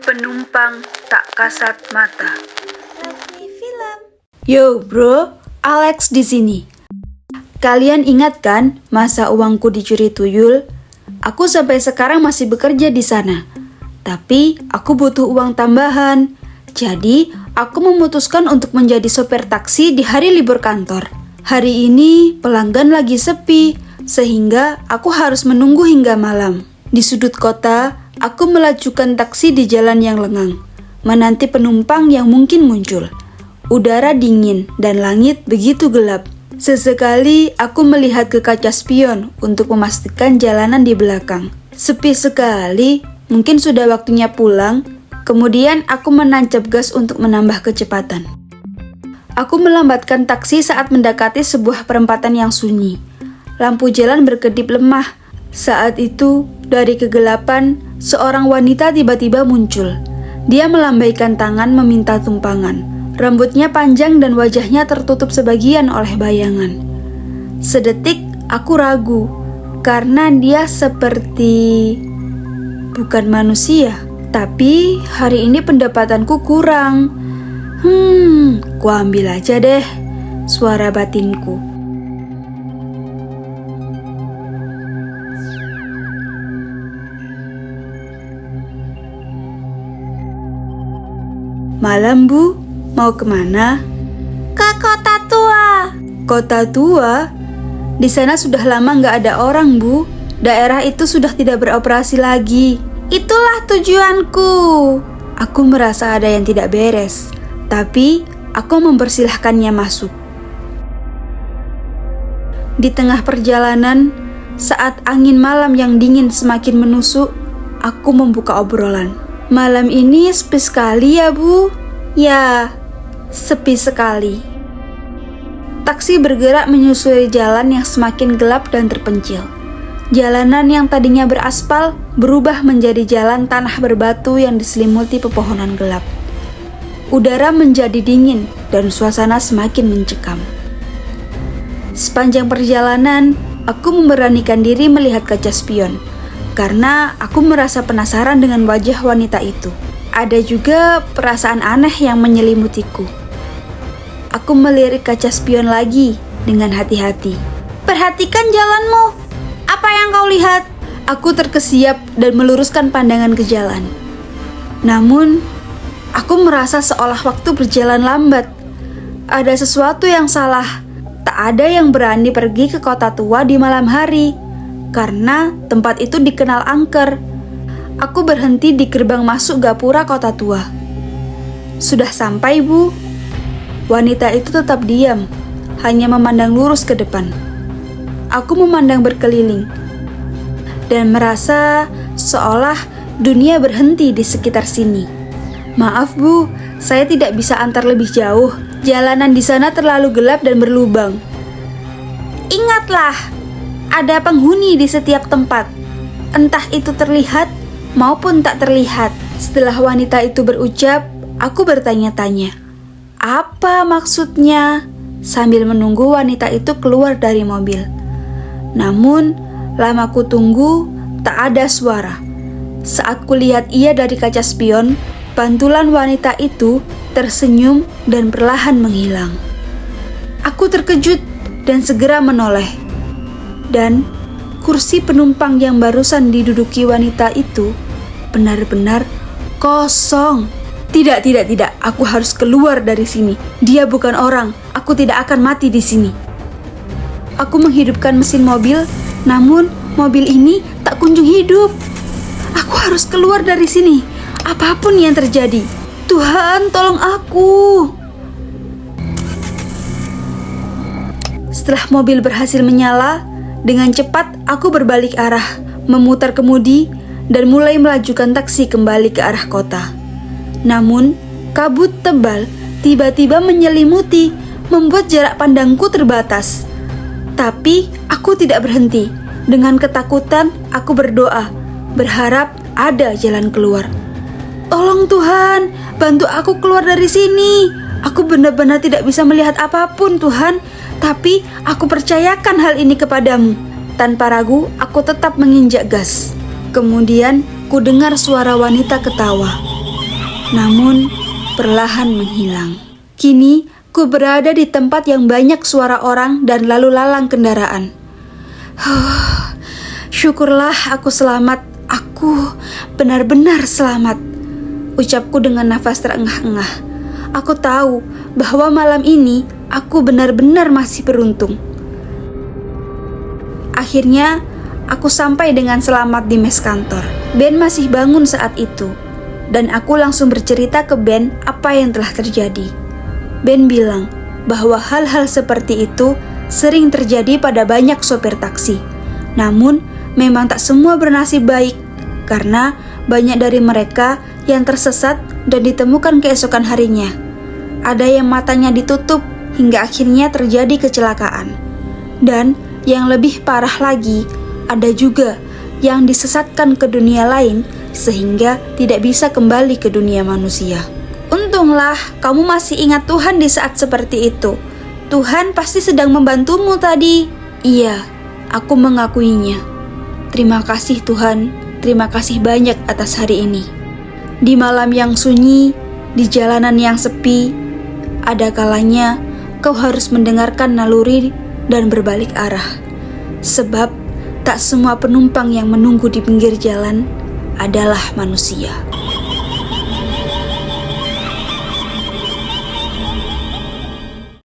penumpang tak kasat mata. Yo bro, Alex di sini. Kalian ingat kan masa uangku dicuri tuyul? Aku sampai sekarang masih bekerja di sana. Tapi aku butuh uang tambahan. Jadi aku memutuskan untuk menjadi sopir taksi di hari libur kantor. Hari ini pelanggan lagi sepi, sehingga aku harus menunggu hingga malam. Di sudut kota, aku melajukan taksi di jalan yang lengang, menanti penumpang yang mungkin muncul. Udara dingin dan langit begitu gelap. Sesekali aku melihat ke kaca spion untuk memastikan jalanan di belakang. Sepi sekali, mungkin sudah waktunya pulang. Kemudian aku menancap gas untuk menambah kecepatan. Aku melambatkan taksi saat mendekati sebuah perempatan yang sunyi. Lampu jalan berkedip lemah. Saat itu, dari kegelapan, seorang wanita tiba-tiba muncul. Dia melambaikan tangan meminta tumpangan. Rambutnya panjang dan wajahnya tertutup sebagian oleh bayangan. Sedetik aku ragu, karena dia seperti bukan manusia. Tapi hari ini pendapatanku kurang. Ku ambil aja deh, suara batinku. Malam bu, mau kemana? Ke kota tua. Kota tua? Di sana sudah lama nggak ada orang bu. Daerah itu sudah tidak beroperasi lagi. Itulah tujuanku. Aku merasa ada yang tidak beres, tapi aku mempersilahkannya masuk. Di tengah perjalanan, saat angin malam yang dingin semakin menusuk, aku membuka obrolan. Malam ini sepi sekali ya bu? Ya, sepi sekali. Taksi bergerak menyusuri jalan yang semakin gelap dan terpencil. Jalanan yang tadinya beraspal berubah menjadi jalan tanah berbatu yang diselimuti pepohonan gelap. Udara menjadi dingin dan suasana semakin mencekam. Sepanjang perjalanan, aku memberanikan diri melihat kaca spion karena aku merasa penasaran dengan wajah wanita itu. Ada juga perasaan aneh yang menyelimutiku. Aku melirik kaca spion lagi dengan hati-hati. Perhatikan jalanmu. Apa yang kau lihat? Aku terkesiap dan meluruskan pandangan ke jalan. Namun, aku merasa seolah waktu berjalan lambat. Ada sesuatu yang salah. Tak ada yang berani pergi ke kota tua di malam hari, karena tempat itu dikenal angker. Aku berhenti di gerbang masuk gapura kota tua. Sudah sampai, Bu. Wanita itu tetap diam, hanya memandang lurus ke depan. Aku memandang berkeliling dan merasa seolah dunia berhenti di sekitar sini. Maaf Bu, saya tidak bisa antar lebih jauh. Jalanan di sana terlalu gelap dan berlubang. Ingatlah, ada penghuni di setiap tempat. Entah itu terlihat maupun tak terlihat. Setelah wanita itu berucap, aku bertanya-tanya, apa maksudnya? Sambil menunggu wanita itu keluar dari mobil. Namun, lama ku tunggu, tak ada suara. Saat kulihat ia dari kaca spion, pantulan wanita itu tersenyum dan perlahan menghilang. Aku terkejut dan segera menoleh. Dan kursi penumpang yang barusan diduduki wanita itu benar-benar kosong. Tidak, aku harus keluar dari sini. Dia bukan orang, aku tidak akan mati di sini. Aku menghidupkan mesin mobil, namun mobil ini tak kunjung hidup. Aku harus keluar dari sini, apapun yang terjadi. Tuhan, tolong aku. Setelah mobil berhasil menyala, dengan cepat aku berbalik arah, memutar kemudi, dan mulai melajukan taksi kembali ke arah kota. Namun, kabut tebal tiba-tiba menyelimuti, membuat jarak pandangku terbatas. Tapi aku tidak berhenti. Dengan ketakutan, aku berdoa, berharap ada jalan keluar. Tolong Tuhan, bantu aku keluar dari sini. Aku benar-benar tidak bisa melihat apapun Tuhan, tapi aku percayakan hal ini kepadamu. Tanpa ragu, aku tetap menginjak gas. Kemudian, ku dengar suara wanita ketawa. namun perlahan menghilang. Kini, ku berada di tempat yang banyak suara orang dan lalu lalang kendaraan. Syukurlah aku selamat. Aku benar-benar selamat, ucapku dengan nafas terengah-engah. Aku tahu bahwa malam ini aku benar-benar masih beruntung. Akhirnya, aku sampai dengan selamat di mes kantor. Ben masih bangun saat itu, dan aku langsung bercerita ke Ben apa yang telah terjadi. Ben bilang bahwa hal-hal seperti itu sering terjadi pada banyak sopir taksi. Namun, memang tak semua bernasib baik, karena banyak dari mereka yang tersesat dan ditemukan keesokan harinya. Ada yang matanya ditutup hingga akhirnya terjadi kecelakaan. Dan yang lebih parah lagi, ada juga yang disesatkan ke dunia lain sehingga tidak bisa kembali ke dunia manusia. Untunglah kamu masih ingat Tuhan di saat seperti itu. Tuhan pasti sedang membantumu tadi. Iya, aku mengakuinya. Terima kasih Tuhan, terima kasih banyak atas hari ini. Di malam yang sunyi, di jalanan yang sepi, ada kalanya kau harus mendengarkan naluri dan berbalik arah. Sebab tak semua penumpang yang menunggu di pinggir jalan adalah manusia.